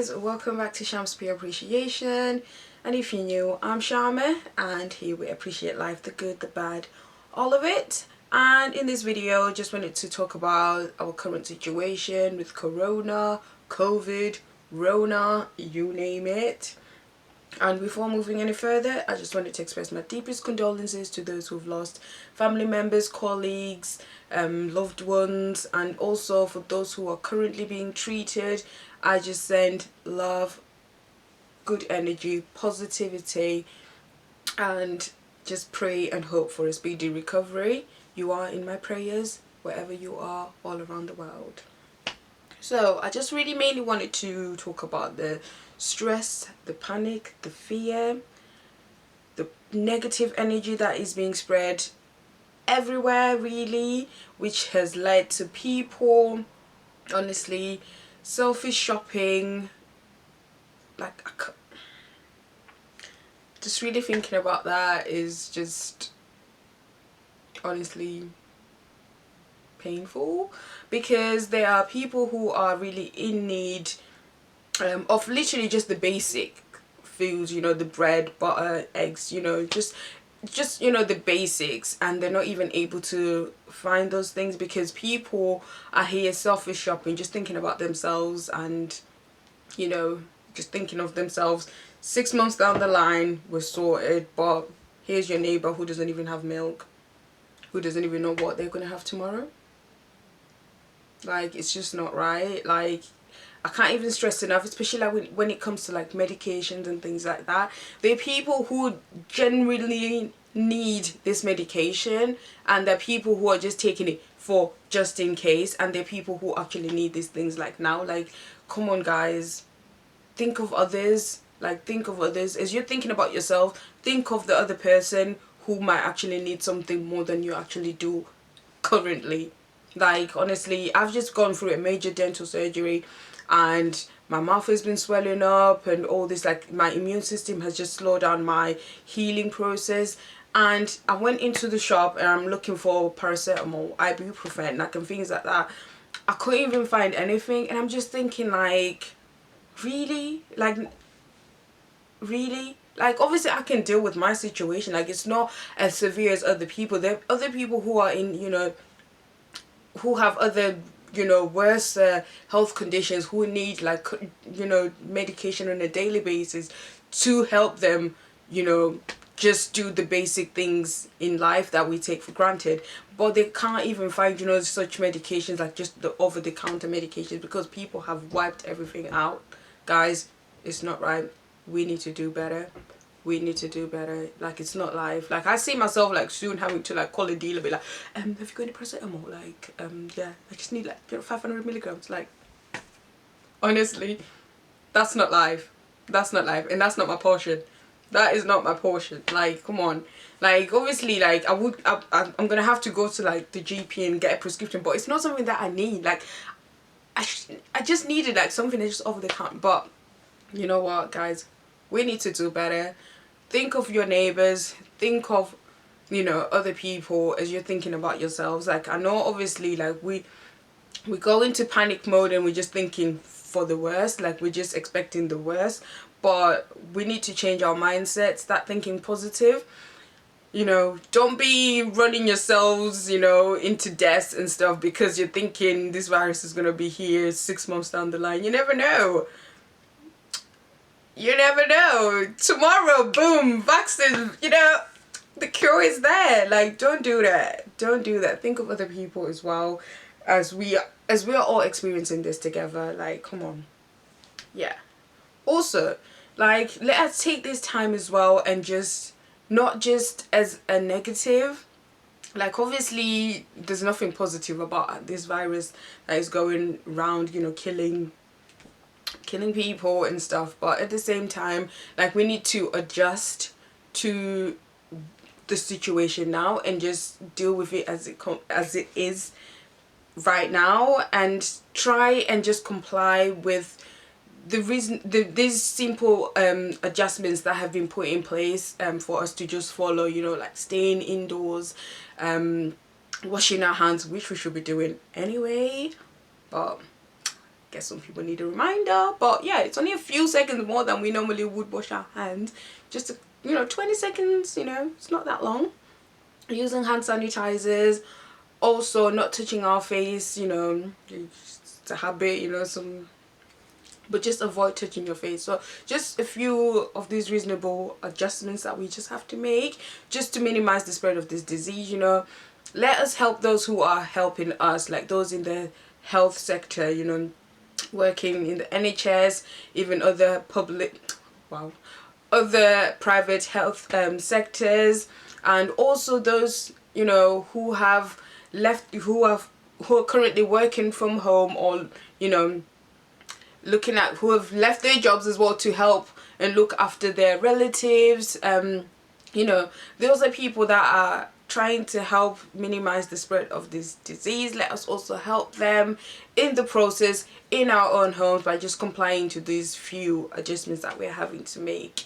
guys, welcome back to Sham's PureAppreciation. And if you're new, I'm Sham, and here we appreciate life, the good, the bad, all of it. And in this video, just wanted to talk about our current situation with Corona, COVID, Rona, you name it. And before moving any further, I just wanted to express my deepest condolences to those who've lost family members, colleagues, loved ones, and also for those who are currently being treated. I just send love, good energy, positivity, and just pray and hope for a speedy recovery. You are in my prayers wherever you are all around the world. So I just really mainly wanted to talk about the stress, the panic, the fear, the negative energy that is being spread everywhere really, which has led to people, honestly, selfish shopping. Like, just really thinking about that is just honestly painful, because there are people who are really in need of literally just the basic foods, you know, the bread, butter, eggs, you know, just you know, the basics, and they're not even able to find those things because people are here selfish shopping, just thinking about themselves, and you know, just thinking of themselves. 6 months down the line we're sorted, but here's your neighbor who doesn't even have milk, who doesn't even know what they're gonna have tomorrow. Like, it's just not right. Like, I can't even stress enough, especially like when it comes to like medications and things like that. There are people who genuinely need this medication, and there are people who are just taking it for just in case, and there are people who actually need these things like now. Like, come on guys, think of others. Like, think of others. As you're thinking about yourself, think of the other person who might actually need something more than you actually do currently. Like, honestly, I've just gone through a major dental surgery, and my mouth has been swelling up and all this. Like, my immune system has just slowed down my healing process. And I went into the shop and I'm looking for paracetamol, ibuprofen, like, and things like that. I couldn't even find anything, and I'm just thinking, like, really? Like, obviously I can deal with my situation. Like, it's not as severe as other people. There are other people who are in, you know, who have other, you know, worse health conditions, who need, like, you know, medication on a daily basis to help them, you know, just do the basic things in life that we take for granted. But they can't even find, you know, such medications, like just the over-the-counter medications, because people have wiped everything out. Guys, it's not right. We need to do better. We need to do better. Like, it's not life. Like, I see myself like soon having to like call a dealer, be like, have you got any paracetamol? Like, yeah, I just need, like, you know, 500 milligrams. Like, honestly, that's not life. That's not life, and that's not my portion. That is not my portion. Like, come on. Like, obviously, like, I'm gonna have to go to like the GP and get a prescription, but it's not something that I need. Like, I just needed like something that's just over the counter. But you know what, guys, we need to do better. Think of your neighbors, think of, you know, other people as you're thinking about yourselves. Like, I know obviously, like, we go into panic mode and we're just thinking for the worst, like, we're just expecting the worst, but we need to change our mindset, start thinking positive. You know, don't be running yourselves, you know, into death and stuff because you're thinking this virus is gonna be here 6 months down the line. You never know. You never know. Tomorrow, boom, vaccine, you know, the cure is there. Like, don't do that. Don't do that. Think of other people as well, as we are all experiencing this together. Like, come on. Yeah. Also, like, let us take this time as well and just not just as a negative. Like, obviously there's nothing positive about this virus that is going around, you know, killing people and stuff, but at the same time, like, we need to adjust to the situation now and just deal with it as it is right now, and try and just comply with these simple adjustments that have been put in place for us to just follow, you know, like staying indoors, washing our hands, which we should be doing anyway, but guess some people need a reminder, but yeah, it's only a few seconds more than we normally would wash our hands. Just 20 seconds, it's not that long. Using hand sanitizers, also not touching our face, it's a habit, but just avoid touching your face. So just a few of these reasonable adjustments that we just have to make just to minimize the spread of this disease. Let us help those who are helping us, like those in the health sector, working in the NHS, even other other private health sectors, and also those who have left, who are currently working from home, or who have left their jobs as well to help and look after their relatives. Those are people that are trying to help minimize the spread of this disease. Let us also help them in the process in our own homes by just complying to these few adjustments that we're having to make.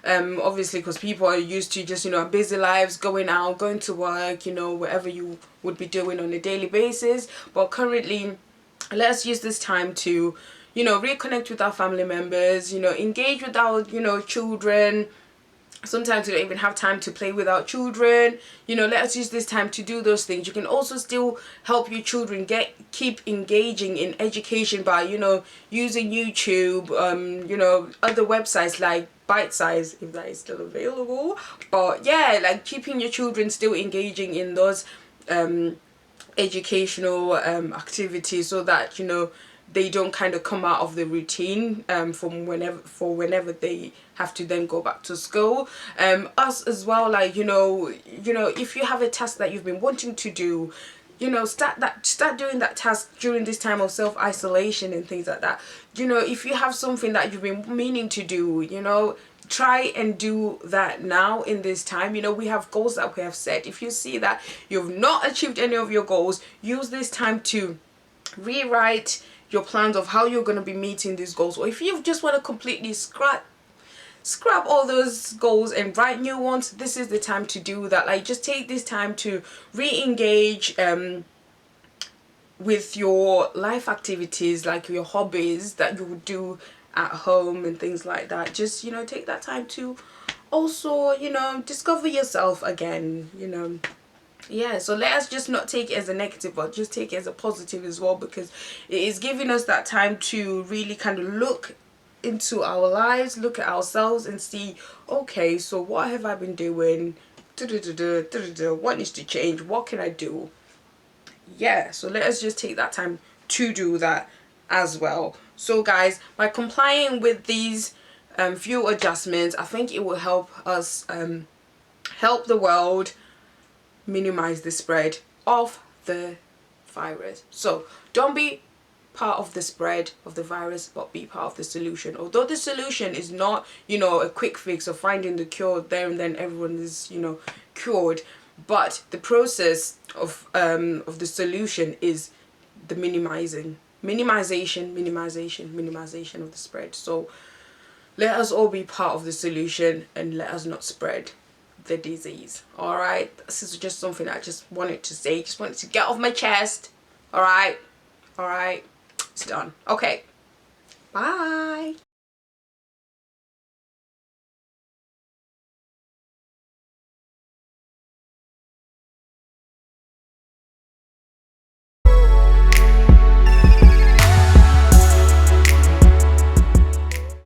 Obviously, because people are used to just busy lives, going out, going to work, whatever you would be doing on a daily basis. But currently, let's use this time to reconnect with our family members, engage with our children. Sometimes we don't even have time to play with our children. Let us use this time to do those things. You can also still help your children keep engaging in education by using YouTube, other websites like Bite Size, if that is still available. But yeah, like keeping your children still engaging in those educational activities, so that they don't kind of come out of the routine whenever they have to then go back to school. Us as well, like if you have a task that you've been wanting to do, start doing that task during this time of self-isolation and things like that. If you have something that you've been meaning to do, try and do that now in this time. We have goals that we have set. If you see that you've not achieved any of your goals, use this time to rewrite your plans of how you're going to be meeting these goals. Or if you just want to completely scrap all those goals and write new ones, this is the time to do that. Like, just take this time to re-engage with your life activities, like your hobbies that you would do at home and things like that. Just take that time to also discover yourself again. Yeah, so let us just not take it as a negative, but just take it as a positive as well, because it is giving us that time to really kind of look into our lives, look at ourselves and see, okay, so what have I been doing? What needs to change? What can I do? Yeah, so let us just take that time to do that as well. So guys, by complying with these few adjustments, I think it will help us help the world minimize the spread of the virus. So don't be part of the spread of the virus, but be part of the solution. Although the solution is not a quick fix of finding the cure there and then everyone is cured, but the process of the solution is the minimization of the spread. So let us all be part of the solution and let us not spread the disease. All right, this is just something I just wanted to say, just wanted to get off my chest. All right, it's done. Okay, bye.